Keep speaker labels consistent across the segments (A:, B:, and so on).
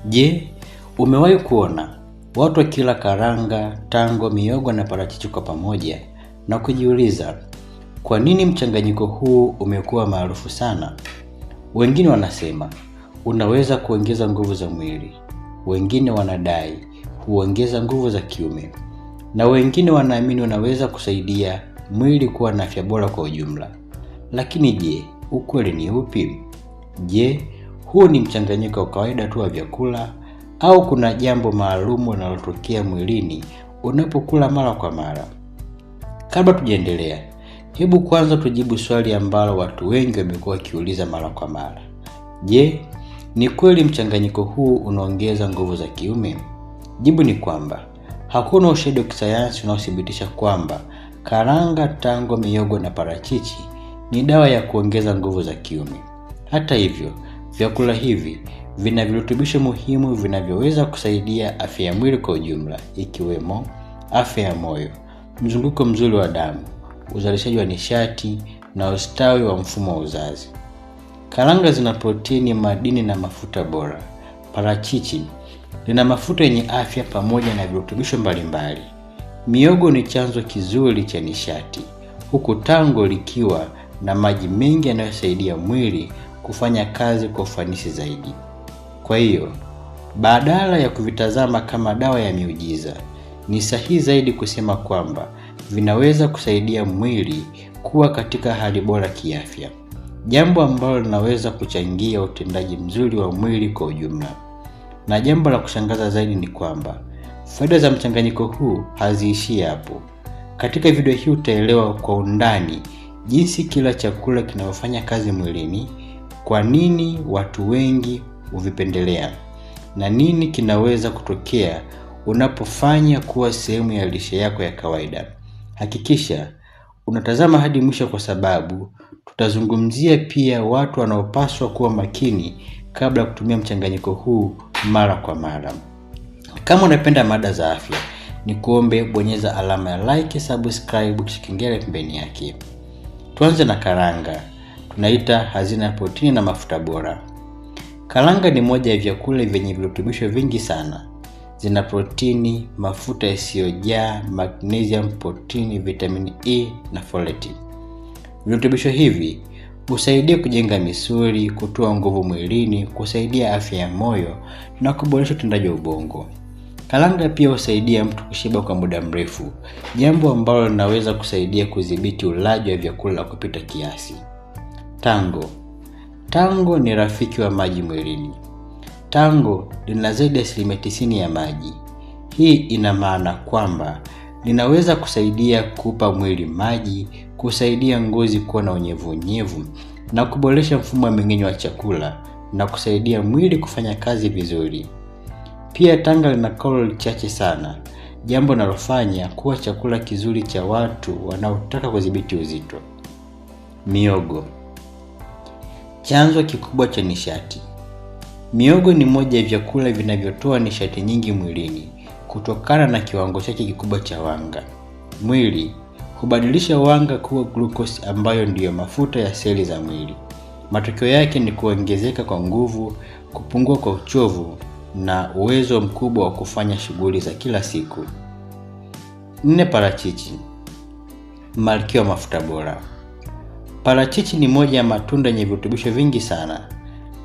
A: Je, umewahi kuona watu wakila karanga, tango, mihogo na parachichi kwa pamoja na kujiuliza kwa nini mchanganyiko huu umekuwa maarufu sana? Wengine wanasema unaweza kuongeza nguvu za mwili, wengine wanadai huongeza nguvu za kiume, na wengine wanaamini unaweza kusaidia mwili kuwa na afya bora kwa ujumla. Lakini je, ukweli ni upi? Je, huu ni mchanganyiko wa kawaida tu wa vyakula au kuna jambo maalum linalotokea mwilini unapokula mara kwa mara? Kabla tujaendelea, hebu kwanza tujibu swali ambalo watu wengi wamekuwa wakiuliza mara kwa mara. Je, ni kweli mchanganyiko huu unaongeza nguvu za kiume? Jibu ni kwamba hakuna ushahidi wa kisayansi unaothibitisha kwamba karanga, tango, mihogo na parachichi ni dawa ya kuongeza nguvu za kiume. Hata hivyo, vyakula hivi vina virutubisho muhimu vinavyoweza kusaidia afya ya mwili kwa ujumla, ikiwemo afya ya moyo, mzunguko mzuri wa damu, uzalishaji wa nishati na ustawi wa mfumo wa uzazi. Karanga zina protini, madini na mafuta bora. Parachichi lina mafuta yenye afya pamoja na virutubisho mbalimbali. Mihogo ni chanzo kizuri cha nishati, huku tango likiwa na maji mengi yanayosaidia mwili kufanya kazi kwa ufanisi zaidi. Kwa hiyo, badala ya kuvitazama kama dawa ya miujiza, ni sahihi zaidi kusema kwamba vinaweza kusaidia mwili kuwa katika hali bora kiafya, jambo ambalo linaweza kuchangia utendaji mzuri wa mwili kwa ujumla. Na jambo la kushangaza zaidi ni kwamba faida za mchanganyiko huu haziishii hapo. Katika video hii utaelewa kwa undani jinsi kila chakula kinavyofanya kazi mwilini, kwa nini watu wengi huvipendelea, na nini kinaweza kutokea unapofanya kuwa sehemu ya lishe yako ya kawaida. Hakikisha unatazama hadi mwisho kwa sababu tutazungumzia pia watu wanaopaswa kuwa makini kabla ya kutumia mchanganyiko huu mara kwa mara. Kama unapenda mada za afya, nikuombe bonyeza alama ya like, subscribe, kisha kengele pembeni yake. Tuanze na karanga. Tunaita hazina protini na mafuta bora. Karanga ni moja ya vyakula vyenye virutubisho vingi sana. Zina protini, mafuta yasiyojaa, magnesium, protini, vitamini E na folate. Virutubisho hivi husaidia kujenga misuli, kutoa nguvu mwilini, kusaidia afya ya moyo na kuboresha utendaji wa ubongo. Karanga pia husaidia mtu kushiba kwa muda mrefu, jambo ambalo linaweza kusaidia kudhibiti ulaji wa vyakula kupita kiasi. Tango ni rafiki wa maji mwilini. Tango lina zaidi ya 90% ya maji. Hii ina maana kwamba linaweza kusaidia kupa mwili maji, kusaidia ngozi kuwa na unyevunyevu na kuboresha mfumo wa mmeng'enyo wa chakula na kusaidia mwili kufanya kazi vizuri. Pia tango lina kalori chache sana, jambo linalofanya kuwa chakula kizuri cha watu wanaotaka kudhibiti uzito. Mihogo, chanzo kikubwa cha nishati. Mihogo ni moja ya vyakula vinavyotoa nishati nyingi mwilini kutokana na kiwango chake kikubwa cha wanga. Mwili hubadilisha wanga kuwa glucose ambayo ndiyo mafuta ya seli za mwili. Matokeo yake ni kuongezeka kwa nguvu, kupungua kwa uchovu na uwezo mkubwa wa kufanya shughuli za kila siku. 4. Parachichi, malkia wa mafuta bora. Parachichi ni moja ya matunda yenye virutubisho vingi sana.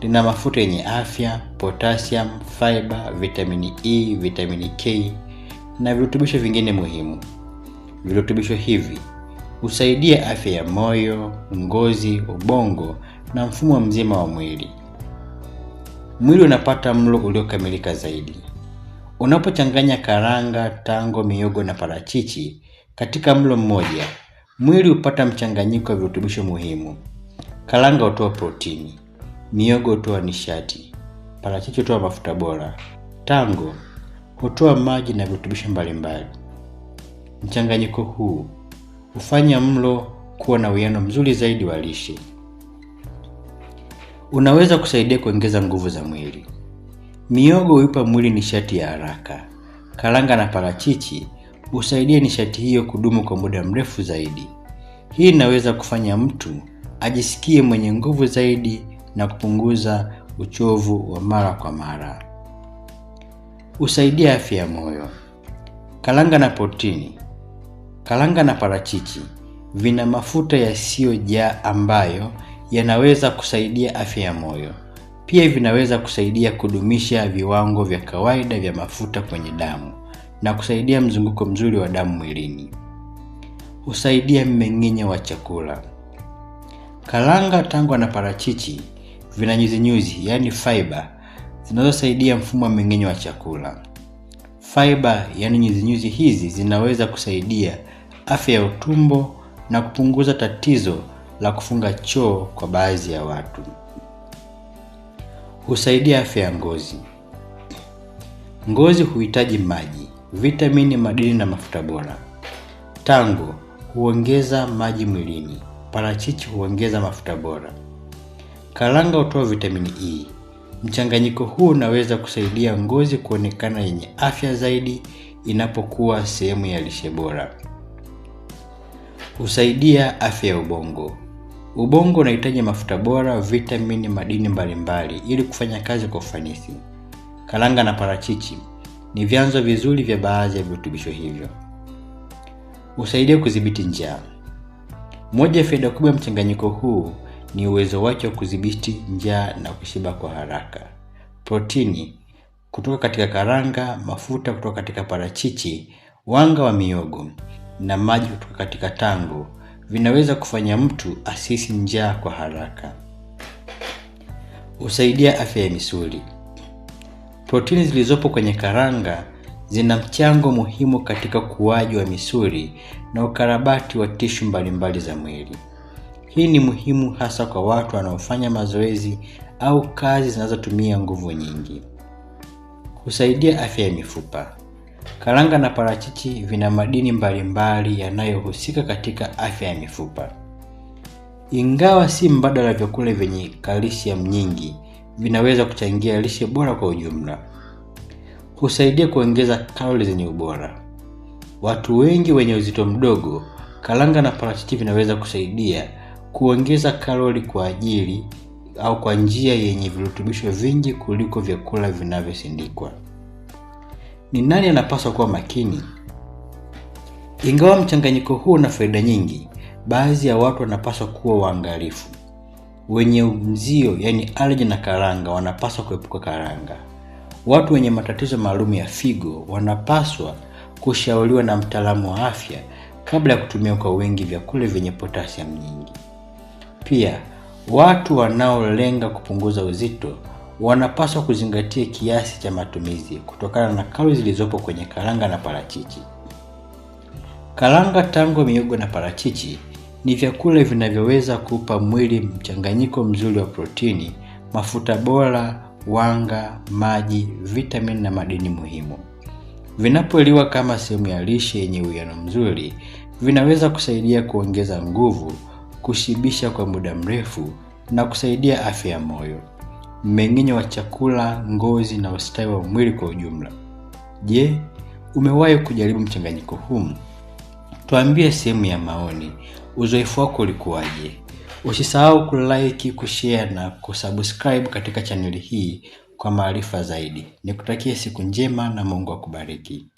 A: Lina mafuta yenye afya, potassium, fiber, vitamini E, vitamini K na virutubisho vingine muhimu. Virutubisho hivi husaidia afya ya moyo, ngozi, ubongo na mfumo mzima wa mwili. Mwili unapata mlo uliokamilika zaidi unapochanganya karanga, tango, mihogo na parachichi katika mlo mmoja. Mwili hupata mchanganyiko wa virutubisho muhimu. Karanga hutoa protini, mihogo hutoa nishati, parachichi hutoa mafuta bora, tango hutoa maji na virutubisho mbalimbali. Mchanganyiko huu hufanya mlo kuwa na uwiano mzuri zaidi wa lishe. Unaweza kusaidia kuongeza nguvu za mwili. Mihogo huipa mwili nishati ya haraka. Karanga na parachichi husaidia nishati hiyo kudumu kwa muda mrefu zaidi. Hii inaweza kufanya mtu ajisikie mwenye nguvu zaidi na kupunguza uchovu wa mara kwa mara. Husaidia afya ya moyo. Karanga na protini. Karanga na parachichi vina mafuta yasiyojaa ambayo yanaweza kusaidia afya ya moyo. Pia vinaweza kusaidia kudumisha viwango vya kawaida vya mafuta kwenye damu na kusaidia mzunguko mzuri wa damu mwilini. Husaidia mmeng'enyo wa chakula. Karanga, tango na parachichi vina nyuzi-nyuzi, yani fiber, zinazosaidia mfumo wa mmeng'enyo wa chakula. Fiber, yani nyuzi-nyuzi hizi, zinaweza kusaidia afya ya utumbo na kupunguza tatizo la kufunga choo kwa baadhi ya watu. Husaidia afya ya ngozi. Ngozi huhitaji maji, vitamini, madini na mafuta bora. Tango huongeza maji mwilini. Parachichi huongeza mafuta bora. Karanga hutoa vitamini E. Mchanganyiko huu unaweza kusaidia ngozi kuonekana yenye afya zaidi inapokuwa sehemu ya lishe bora. Husaidia afya ya ubongo. Ubongo unahitaji mafuta bora, vitamini, madini mbalimbali ili kufanya kazi kwa ufanisi. Karanga na parachichi ni vyanzo vizuri vya baadhi ya virutubisho hivyo. Husaidia kudhibiti njaa. Moja ya faida kubwa ya mchanganyiko huu ni uwezo wake wa kudhibiti njaa na kushiba kwa haraka. Protini kutoka katika karanga, mafuta kutoka katika parachichi, wanga wa mihogo na maji kutoka katika tango vinaweza kufanya mtu asihisi njaa kwa haraka. Husaidia afya ya misuli. Protini zilizopo kwenye karanga zina mchango muhimu katika ukuaji wa misuli na ukarabati wa tishu mbalimbali za mwili. Hii ni muhimu hasa kwa watu wanaofanya mazoezi au kazi zinazotumia nguvu nyingi. Husaidia afya ya mifupa. Karanga na parachichi vina madini mbalimbali yanayohusika katika afya ya mifupa. Ingawa si mbadala vyakula vyenye kalsiamu nyingi, vinaweza kuchangia lishe bora kwa ujumla. Husaidia kuongeza kalori zenye ubora. Watu wengi wenye uzito mdogo, karanga na parachichi vinaweza kusaidia kuongeza kalori kwa ajili au kwa njia yenye virutubisho vingi kuliko vyakula vinavyosindikwa. Ni nani anapaswa kuwa makini? Ingawa mchanganyiko huu una faida nyingi, baadhi ya watu wanapaswa kuwa waangalifu. Wenye mzio, yani allergy na karanga, wanapaswa kuepuka karanga. Watu wenye matatizo maalum ya figo wanapaswa kushauriwa na mtaalamu wa afya kabla ya kutumia kwa wingi vyakula vyenye potassium nyingi. Pia, watu wanaolenga kupunguza uzito wanapaswa kuzingatia kiasi cha matumizi kutokana na kalori zilizopo kwenye karanga na parachichi. Karanga, tango, mihogo na parachichi ni vyakula vinavyoweza kuupa mwili mchanganyiko mzuri wa protini, mafuta bora, wanga, maji, vitamini na madini muhimu. Vinapoliwa kama sehemu ya lishe yenye uwiano mzuri, vinaweza kusaidia kuongeza nguvu, kushibisha kwa muda mrefu na kusaidia afya ya moyo, mmeng'enyo wa chakula, ngozi na ustawi wa mwili kwa ujumla. Je, umewahi kujaribu mchanganyiko huu? Tuambie sehemu ya maoni, uzoefu wako ulikuwaje? Usisahau kulike, kushare na kusubscribe katika chaneli hii kwa maarifa zaidi. Nikutakie siku njema na Mungu akubariki.